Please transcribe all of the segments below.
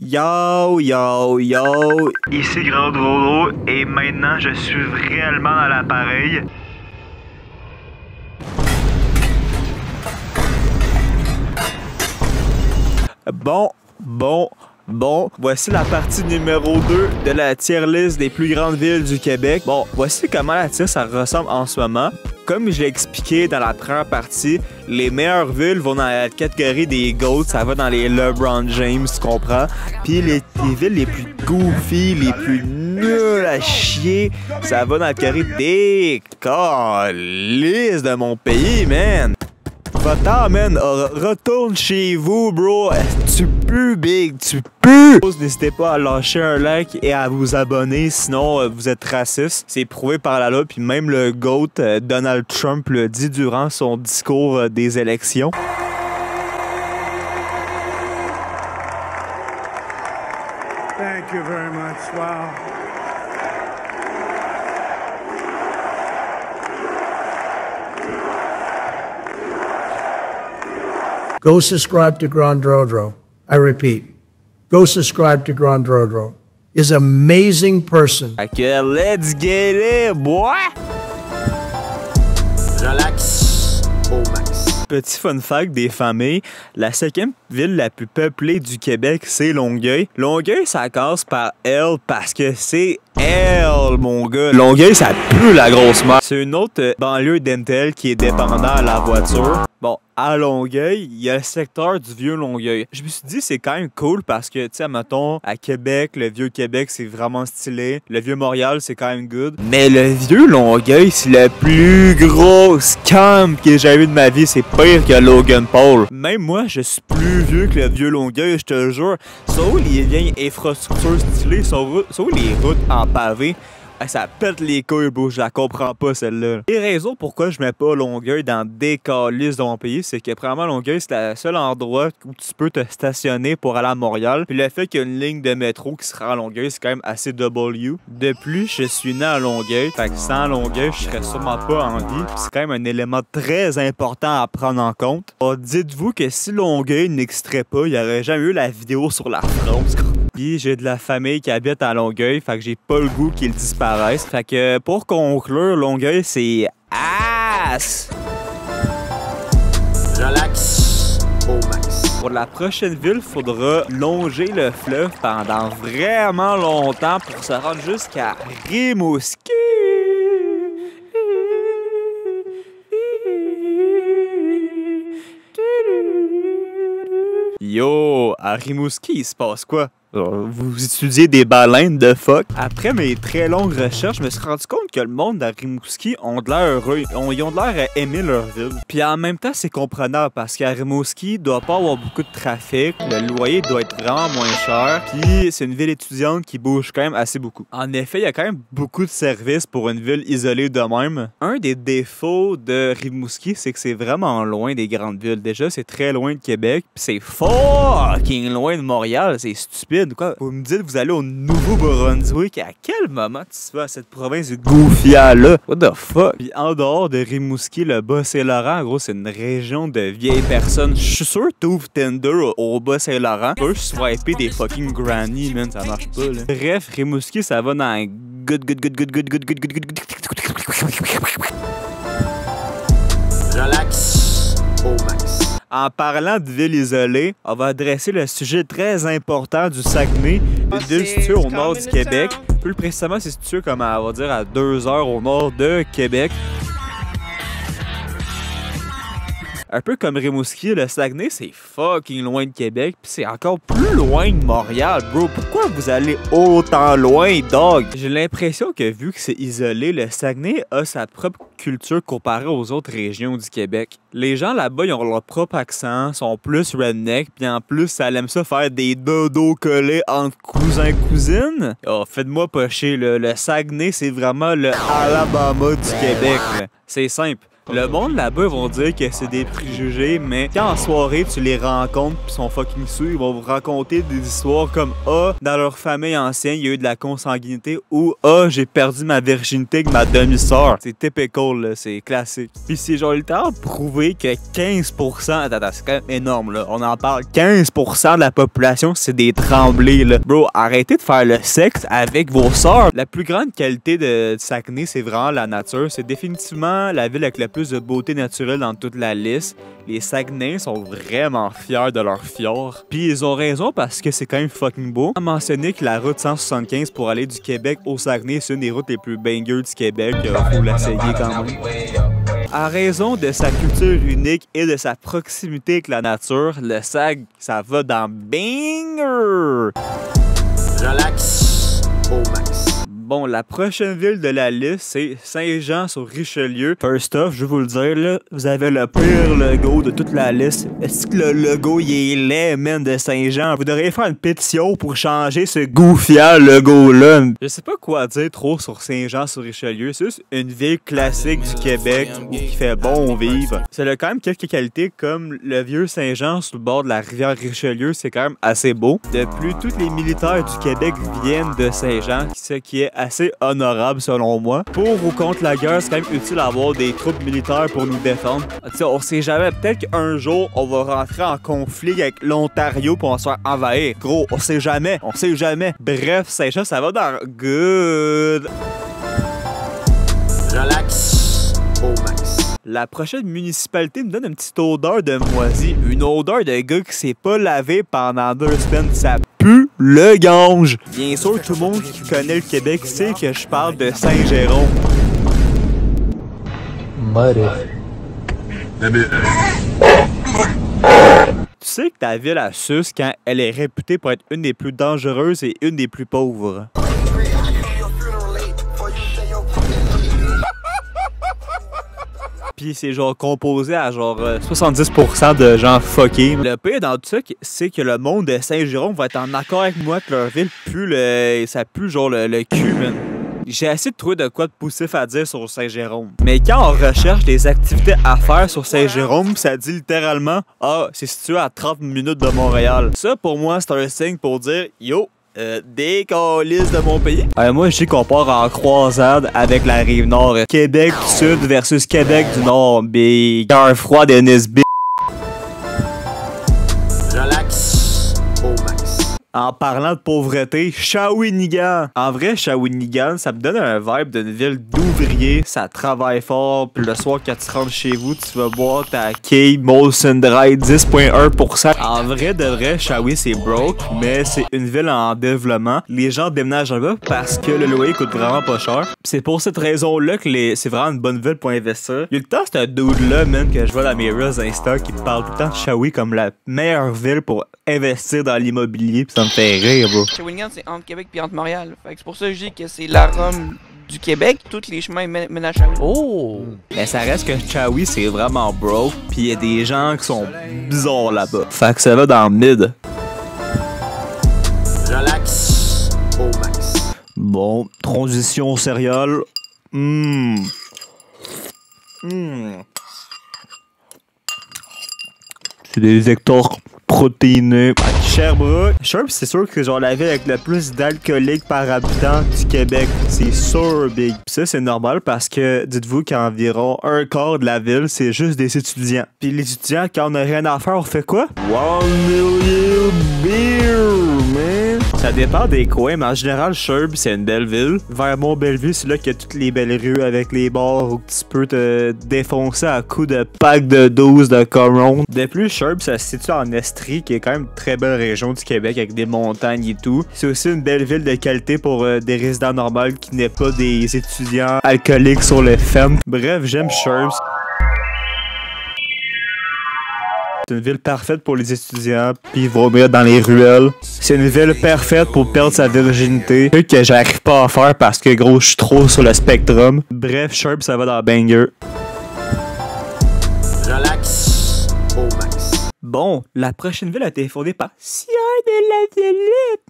Yo, yo, yo! Ici Grand Drôlo et maintenant je suis réellement dans l'appareil. Bon, voici la partie numéro 2 de la tier list des plus grandes villes du Québec. Bon, voici comment la tier ça ressemble en ce moment. Comme je l'ai expliqué dans la première partie, les meilleures villes vont dans la catégorie des GOAT, ça va dans les LeBron James, tu comprends? Puis les villes les plus goofy, les plus nulles à chier, ça va dans la catégorie des calices de mon pays, man! Va-t'en, man! Retourne chez vous, bro! Tu pues, big! Tu pues! N'hésitez pas à lâcher un like et à vous abonner, sinon vous êtes raciste. C'est prouvé par la loi, puis même le GOAT, Donald Trump, le dit durant son discours des élections. Thank you very much. Wow. Go subscribe to Grand Drodro. I repeat, go subscribe to Grand Drodro. He's an amazing person. Okay, let's get it, boy! Relax au max. Petit fun fact des familles, la 5e ville la plus peuplée du Québec, c'est Longueuil. Longueuil, ça casse par L parce que c'est L, mon gars. Longueuil, ça pue la grosse merde. C'est une autre banlieue d'Intel qui est dépendant à la voiture. Bon, à Longueuil, il y a le secteur du vieux Longueuil. Je me suis dit, c'est quand même cool parce que, tu sais, mettons, à Québec, le vieux Québec, c'est vraiment stylé. Le vieux Montréal, c'est quand même good. Mais le vieux Longueuil, c'est le plus gros scam que j'ai vu de ma vie. C'est pire que Logan Paul. Même moi, je suis plus vieux que le vieux Longueuil, je te le jure. Sont où les vieilles infrastructures stylées? Sont où les routes en pavé? Ça pète les couilles, bro. Je la comprends pas, celle-là. Les raisons pourquoi je mets pas Longueuil dans des calices de mon pays, c'est que, premièrement, Longueuil, c'est le seul endroit où tu peux te stationner pour aller à Montréal. Puis le fait qu'il y a une ligne de métro qui sera à Longueuil, c'est quand même assez W. De plus, je suis né à Longueuil. Fait que sans Longueuil, je serais sûrement pas en vie. Puis c'est quand même un élément très important à prendre en compte. Alors, dites-vous que si Longueuil n'existerait pas, il y aurait jamais eu la vidéo sur la France. Puis j'ai de la famille qui habite à Longueuil, fait que j'ai pas le goût qu'ils disparaissent. Fait que pour conclure, Longueuil, c'est ass! Relax au max. Pour la prochaine ville, faudra longer le fleuve pendant vraiment longtemps pour se rendre jusqu'à Rimouski. Yo, à Rimouski, il se passe quoi? Vous étudiez des baleines de fuck. Après mes très longues recherches, je me suis rendu compte que le monde à Rimouski ont de l'air heureux. Ils ont de l'air à aimer leur ville. Puis en même temps, c'est comprenable parce qu'à Rimouski, il doit pas avoir beaucoup de trafic. Le loyer doit être vraiment moins cher. Puis c'est une ville étudiante qui bouge quand même assez beaucoup. En effet, il y a quand même beaucoup de services pour une ville isolée de même. Un des défauts de Rimouski, c'est que c'est vraiment loin des grandes villes. Déjà, c'est très loin de Québec. Puis c'est fucking loin de Montréal. C'est stupide. Quoi? Vous me dites, vous allez au Nouveau-Brunswick. À quel moment tu vas à cette province goofia-là? What the fuck? Puis en dehors de Rimouski, le Bas-Saint-Laurent, en gros, c'est une région de vieilles personnes. Je suis sûr que t'ouvres Tinder au Bas-Saint-Laurent. Tu peux swiper des fucking granny, man. Ça marche pas, là. Bref, Rimouski, ça va dans good. Relax au max. En parlant de villes isolées, on va adresser le sujet très important du Saguenay, une ville située au nord du Québec. Plus précisément, c'est situé comme à, on va dire, à 2 heures au nord de Québec. Un peu comme Rimouski, le Saguenay, c'est fucking loin de Québec, puis c'est encore plus loin de Montréal, bro. Pourquoi vous allez autant loin, dog? J'ai l'impression que vu que c'est isolé, le Saguenay a sa propre culture comparée aux autres régions du Québec. Les gens là-bas, ils ont leur propre accent, sont plus redneck, puis en plus, ça aime ça faire des dodos collés entre cousins-cousines. Oh, faites-moi pas chier, là. Le Saguenay, c'est vraiment le Alabama du Québec, là. C'est simple. Le monde là-bas, ils vont dire que c'est des préjugés, mais quand en soirée, tu les rencontres pis sont fucking sous, ils vont vous raconter des histoires comme « Ah, dans leur famille ancienne, il y a eu de la consanguinité » ou « Ah, j'ai perdu ma virginité avec ma demi-sœur. » C'est typical, là, c'est classique. Puis c'est genre littéralement prouvé que 15%, attends, c'est quand même énorme, là, on en parle, 15% de la population, c'est des tremblés, là. Bro, arrêtez de faire le sexe avec vos sœurs. La plus grande qualité de Saguenay, c'est vraiment la nature. C'est définitivement la ville avec le plus de beauté naturelle dans toute la liste. Les Saguenayens sont vraiment fiers de leur fjord. Puis ils ont raison parce que c'est quand même fucking beau. On a mentionné que la route 175 pour aller du Québec au Saguenay, c'est une des routes les plus bangers du Québec. Faut l'essayer quand même. À raison de sa culture unique et de sa proximité avec la nature, le Sag, ça va dans banger! Relax au max. Bon, la prochaine ville de la liste, c'est Saint-Jean-sur-Richelieu. First off, je vais vous le dire, là, vous avez le pire logo de toute la liste. Est-ce que le logo, il est laid, man, de Saint-Jean? Vous devriez faire une pétition pour changer ce goofial logo-là. Je sais pas quoi dire trop sur Saint-Jean-sur-Richelieu. C'est juste une ville classique du Québec où il fait bon vivre. Ça a quand même quelques qualités, comme le vieux Saint-Jean sur le bord de la rivière Richelieu, c'est quand même assez beau. De plus, tous les militaires du Québec viennent de Saint-Jean, ce qui est assez honorable selon moi. Pour ou contre la guerre, c'est quand même utile d'avoir des troupes militaires pour nous défendre. T'sais, on sait jamais, peut-être qu'un jour, on va rentrer en conflit avec l'Ontario pour on se faire envahir. Gros, on sait jamais, on sait jamais. Bref, Saint-Jean, ça va dans good. Relax au max. La prochaine municipalité me donne une petite odeur de moisi. Une odeur de gars qui s'est pas lavé pendant 2 semaines. Ça pue le gange. Bien sûr, tout le monde qui connaît le Québec sait que je parle de Saint-Jérôme. Tu sais que ta ville a sus quand elle est réputée pour être une des plus dangereuses et une des plus pauvres. Puis c'est genre composé à genre 70% de gens fuckés. Le pire dans tout ça, c'est que le monde de Saint-Jérôme va être en accord avec moi que leur ville pue ça pue genre le cul, man. J'ai essayé de trouver de quoi de poussif à dire sur Saint-Jérôme. Mais quand on recherche des activités à faire sur Saint-Jérôme, ça dit littéralement « Ah, c'est situé à 30 minutes de Montréal ». Ça, pour moi, c'est un signe pour dire « Yo, décalisse de mon pays ». Moi, je dis qu'on part en croisade avec la rive nord. Québec du sud versus Québec du nord. Big cœur froid de Nisby. Relax au max. En parlant de pauvreté, Shawinigan. En vrai, Shawinigan, ça me donne un vibe d'une ville d'ouvriers. Ça travaille fort. Puis le soir, quand tu rentres chez vous, tu vas boire ta Kay Molson Dry 10,1%. En vrai, de vrai, Shawi, c'est broke, mais c'est une ville en développement. Les gens déménagent là-bas parce que le loyer coûte vraiment pas cher. C'est pour cette raison-là que c'est vraiment une bonne ville pour investir. Il y a le temps, c'est un dude-là, man, que je vois dans mes Reels Insta qui parle tout le temps de Shawi comme la meilleure ville pour investir dans l'immobilier. Ça me fait rire, bro. Shawinigan, c'est entre Québec et entre Montréal. Fait que c'est pour ça que je dis que c'est la Rome du Québec. Tous les chemins mènent à Shawinigan. Oh! Mais ça reste que Shawi, c'est vraiment broke. Puis il y a des gens qui sont bizarres là-bas. Fait que ça va dans le mid. Relax au max. Bon, transition céréales. C'est des hectares protéinés. Sherbrooke. Sherbrooke, c'est sûr que genre la ville avec le plus d'alcooliques par habitant du Québec. C'est sûr, big. Pis ça, c'est normal parce que dites-vous qu'environ un quart de la ville, c'est juste des étudiants. Puis les étudiants, quand on n'a rien à faire, on fait quoi? 1 million beer, man! Ça dépend des coins, mais en général, Sherbrooke, c'est une belle ville. Vers Mont-Bellevue, c'est là qu'il y a toutes les belles rues avec les bars où tu peux te défoncer à coups de packs de 12 de Coron. De plus, Sherbrooke, ça se situe en Estrie, qui est quand même une très belle région du Québec avec des montagnes et tout. C'est aussi une belle ville de qualité pour des résidents normaux qui n'est pas des étudiants alcooliques sur le ferme. Bref, j'aime Sherbrooke. C'est une ville parfaite pour les étudiants, puis vomir dans les ruelles. C'est une ville parfaite pour perdre sa virginité. Ce que j'arrive pas à faire parce que gros, je suis trop sur le spectrum. Bref, Sherbrooke, ça va dans banger. Relax au max. Bon, la prochaine ville a été fondée par Sieur de la Villette.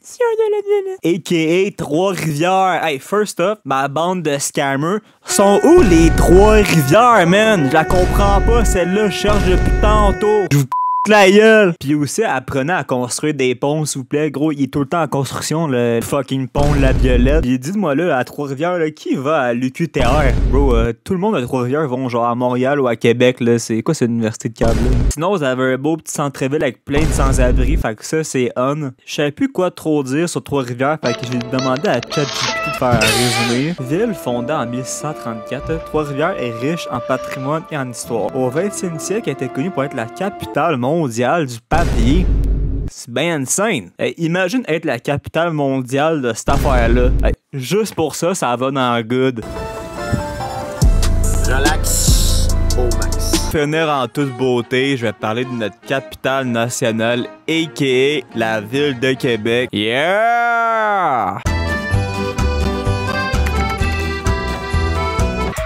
Sieur de la ville. A.K.A. Trois-Rivières. Hey, first up, ma bande de scammers sont où les Trois-Rivières, man? Je la comprends pas, celle-là, je cherche depuis tantôt. Je vous la gueule. Puis aussi, apprenez à construire des ponts, s'il vous plaît. Gros, il est tout le temps en construction, le fucking pont de la Violette. Puis dites-moi là, à Trois-Rivières, là, qui va à l'UQTR? Bro, tout le monde à Trois-Rivières vont genre à Montréal ou à Québec, là. C'est quoi cette université de câble, là? Sinon, vous avez un beau petit centre-ville avec plein de sans-abri, fait que ça, c'est on. Je savais plus quoi trop dire sur Trois-Rivières, fait que j'ai demandé à ChatGPT de faire un résumé. Ville fondée en 1634, Trois-Rivières est riche en patrimoine et en histoire. Au 20e siècle, elle était connue pour être la capitale mondiale du papier. C'est bien insane. Hey, imagine être la capitale mondiale de cette affaire-là. Hey, juste pour ça, ça va dans le good. Relax au max. Finir en toute beauté, je vais parler de notre capitale nationale, a.k.a. la ville de Québec. Yeah!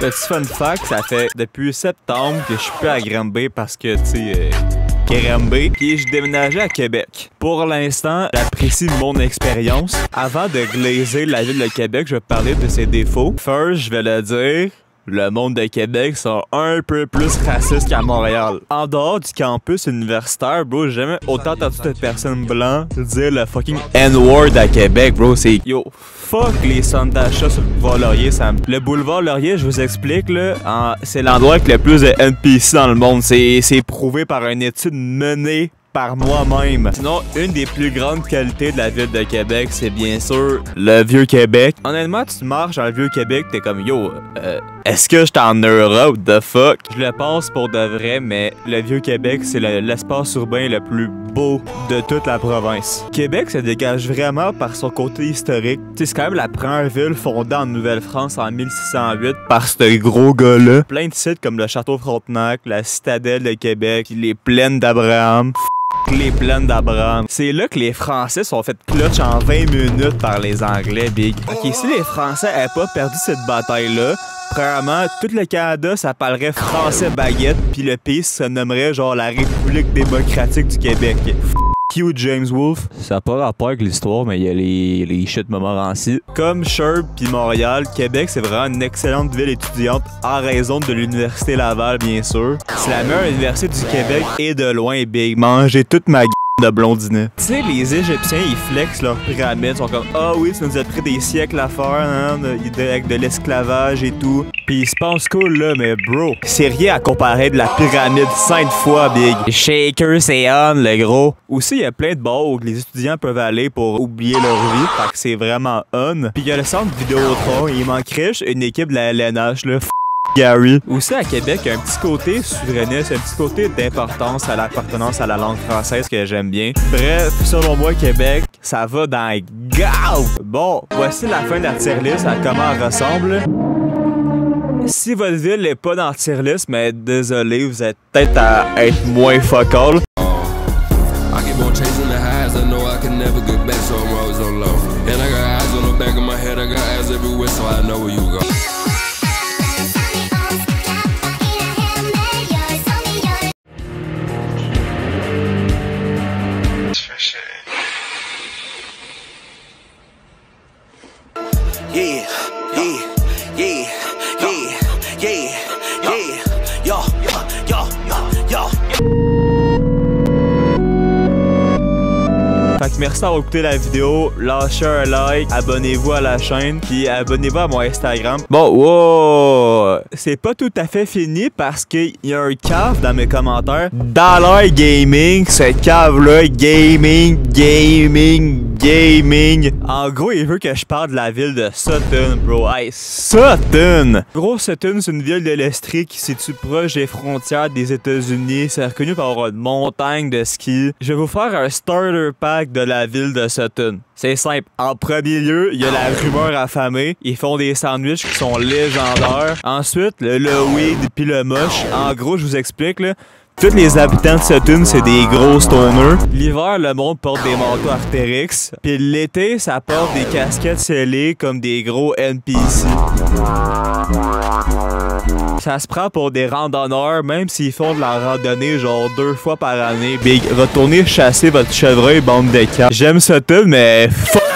Petit fun fact, ça fait depuis septembre que je suis plus à Granby parce que, tu sais, Granby, puis je déménageais à Québec. Pour l'instant, j'apprécie mon expérience. Avant de glazer la ville de Québec, je vais parler de ses défauts. First, je vais le dire, le monde de Québec sont un peu plus racistes qu'à Montréal. En dehors du campus universitaire, bro, j'ai jamais autant entendu de personnes blanches dire le fucking N-word à Québec, bro. C'est yo, fuck les centres d'achat sur le boulevard Laurier, Sam. Le boulevard Laurier, je vous explique, là, c'est l'endroit avec le plus de NPC dans le monde. C'est prouvé par une étude menée par moi-même. Sinon, une des plus grandes qualités de la ville de Québec, c'est bien sûr le Vieux-Québec. Honnêtement, tu marches dans le Vieux-Québec, t'es comme yo, est-ce que j'étais en Europe, the fuck? Je le pense pour de vrai, mais le Vieux-Québec, c'est l'espace urbain le plus beau de toute la province. Québec se dégage vraiment par son côté historique. Tu sais, c'est quand même la première ville fondée en Nouvelle-France en 1608 par ce gros gars-là. Plein de sites comme le Château Frontenac, la Citadelle de Québec, les Plaines d'Abraham. Les plaines d'Abraham. C'est là que les Français sont fait clutch en 20 minutes par les Anglais, big. Ok, si les Français avaient pas perdu cette bataille-là, premièrement, tout le Canada, ça parlerait français baguette, puis le pays se nommerait genre la République démocratique du Québec. Cute James Wolfe. Ça n'a pas rapport avec l'histoire, mais il y a les shit Montmorency. Comme Sherb puis Montréal, Québec, c'est vraiment une excellente ville étudiante en raison de l'Université Laval, bien sûr. C'est la meilleure université du Québec et de loin, big. Manger toute ma de blondinet. Tu sais, les Égyptiens, ils flexent leurs pyramides, sont comme « Ah oui, ça nous a pris des siècles à faire, hein, avec de l'esclavage et tout. » Pis ils se pensent cool, là, mais bro, c'est rien à comparer de la pyramide 5 fois, big. Shaker, c'est on, le gros. Aussi, il y a plein de bars où les étudiants peuvent aller pour oublier leur vie, fait que c'est vraiment on. Pis il y a le centre Vidéotron, il manquerait une équipe de la LNH, là, Gary. Aussi à Québec, il y a un petit côté souverainiste, un petit côté d'importance à l'appartenance à la langue française que j'aime bien. Bref, selon moi, Québec, ça va dans les gars. Bon, voici la fin de la tier list, à comment elle ressemble. Si votre ville n'est pas dans la tier list, mais désolé, vous êtes peut-être à être moins focal. Fait que merci d'avoir écouté la vidéo, lâchez un like, abonnez-vous à la chaîne, puis abonnez-vous à mon Instagram. Bon, wow! C'est pas tout à fait fini parce qu'il y a un cave dans mes commentaires. Dollar Gaming, ce cave-là, gaming. En gros, il veut que je parle de la ville de Sutton, bro. Hey, Sutton! Gros, Sutton, c'est une ville de l'Estrie qui se situe proche des frontières des États-Unis. C'est reconnu pour avoir une montagne de ski. Je vais vous faire un starter pack de la ville de Sutton. C'est simple. En premier lieu, il y a la rumeur affamée. Ils font des sandwichs qui sont légendaires. Ensuite, le weed puis le moche. En gros, je vous explique, là. Tous les habitants de Sutton, c'est des gros stoners. L'hiver, le monde porte des manteaux Arc'teryx. Puis l'été, ça porte des casquettes scellées comme des gros NPC. Ça se prend pour des randonneurs, même s'ils font de la randonnée genre 2 fois par année. Big, retournez chasser votre chevreuil, bande de cap. J'aime Sutton, mais fuck